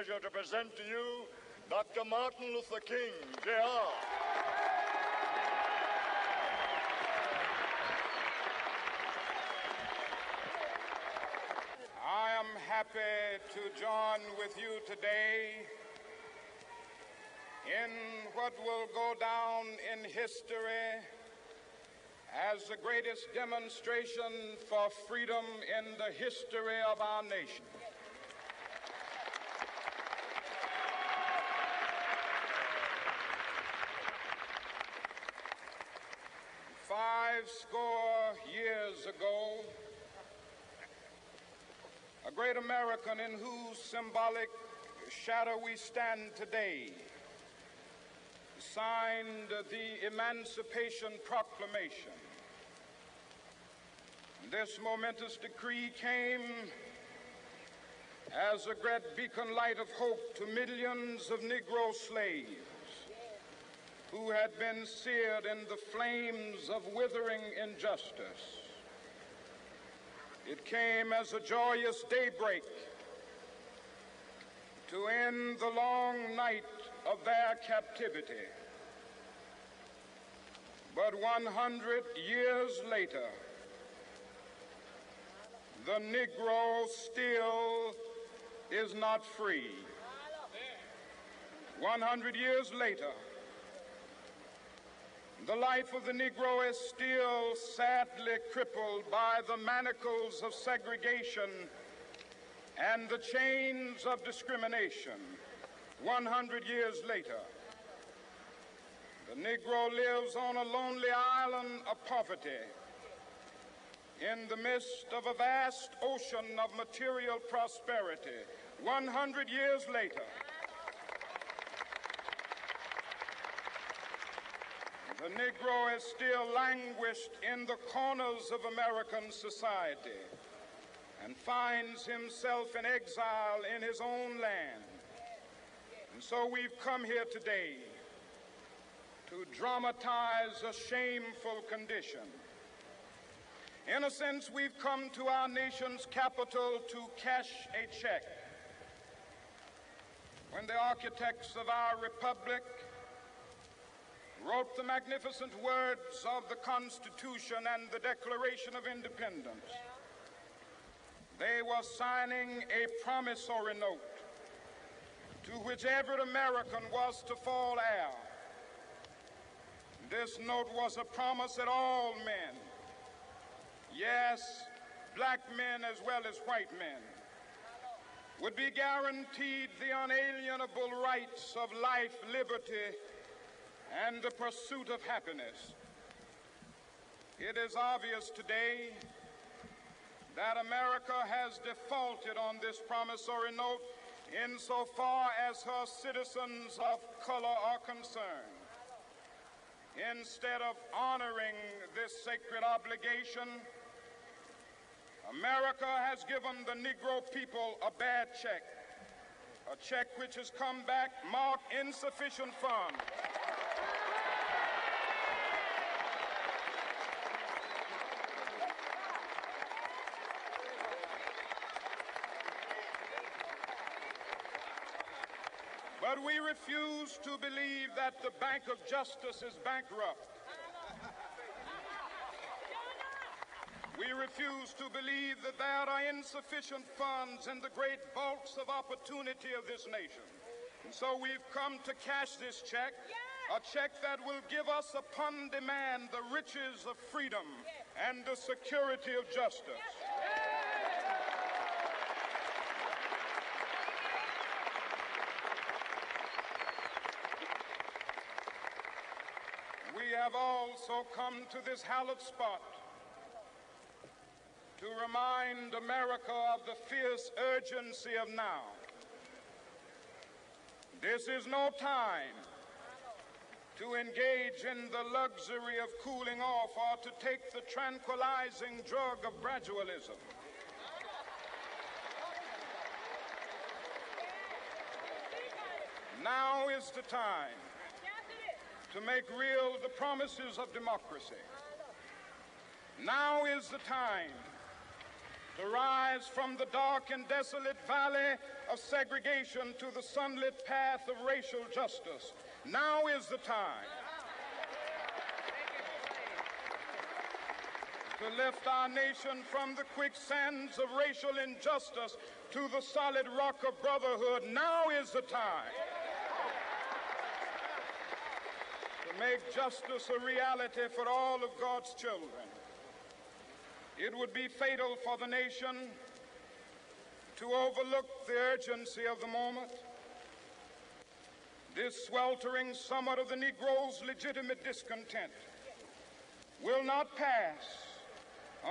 pleasure to present to you Dr. Martin Luther King, Jr. I am happy to join with you today in what will go down in history as the greatest demonstration for freedom in the history of our nation. Five score years ago, a great American in whose symbolic shadow we stand today signed the Emancipation Proclamation. This momentous decree came as a great beacon light of hope to millions of Negro slaves who had been seared in the flames of withering injustice. It came as a joyous daybreak to end the long night of their captivity. But 100 years later, the Negro still is not free. 100 years later, the life of the Negro is still sadly crippled by the manacles of segregation and the chains of discrimination. 100 years later, the Negro lives on a lonely island of poverty in the midst of a vast ocean of material prosperity. 100 years later, the Negro is still languished in the corners of American society and finds himself in exile in his own land. And so we've come here today to dramatize a shameful condition. In a sense, we've come to our nation's capital to cash a check. When the architects of our republic wrote the magnificent words of the Constitution and the Declaration of Independence, they were signing a promissory note to which every American was to fall heir. This note was a promise that all men, yes, black men as well as white men, would be guaranteed the unalienable rights of life, liberty, and the pursuit of happiness. It is obvious today that America has defaulted on this promissory note insofar as her citizens of color are concerned. Instead of honoring this sacred obligation, America has given the Negro people a bad check, a check which has come back marked insufficient funds. But we refuse to believe that the Bank of Justice is bankrupt. We refuse to believe that there are insufficient funds in the great vaults of opportunity of this nation. And so we've come to cash this check, a check that will give us upon demand the riches of freedom and the security of justice. We have also come to this hallowed spot to remind America of the fierce urgency of now. This is no time to engage in the luxury of cooling off or to take the tranquilizing drug of gradualism. Now is the time to make real the promises of democracy. Now is the time to rise from the dark and desolate valley of segregation to the sunlit path of racial justice. Now is the time to lift our nation from the quicksands of racial injustice to the solid rock of brotherhood. Now is the time to make justice a reality for all of God's children. It would be fatal for the nation to overlook the urgency of the moment. This sweltering summit of the Negro's legitimate discontent will not pass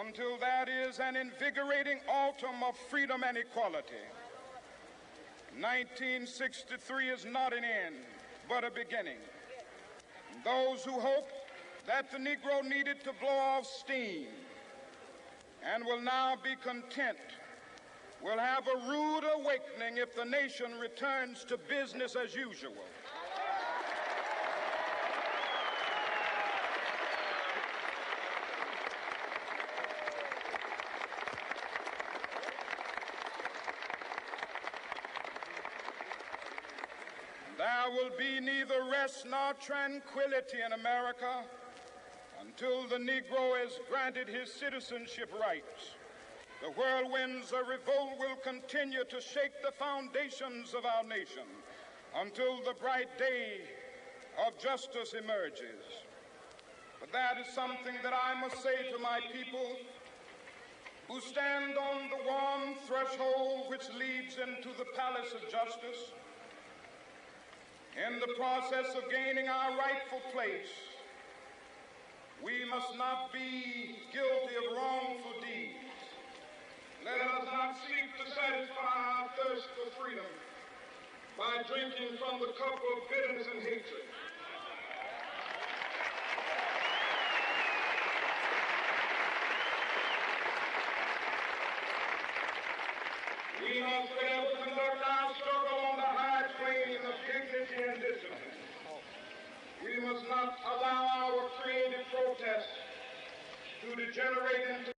until that is an invigorating autumn of freedom and equality. 1963 is not an end, but a beginning. Those who hoped that the Negro needed to blow off steam and will now be content will have a rude awakening if the nation returns to business as usual. There will be neither rest nor tranquility in America until the Negro is granted his citizenship rights. The whirlwinds of revolt will continue to shake the foundations of our nation until the bright day of justice emerges. But that is something that I must say to my people who stand on the warm threshold which leads into the palace of justice. In the process of gaining our rightful place, we must not be guilty of wrongful deeds. Let us not seek to satisfy our thirst for freedom by drinking from the cup of bitterness and hatred. We must fail to conduct our struggle on the high plane of dignity and discipline. We must not allow our creative protest to degenerate into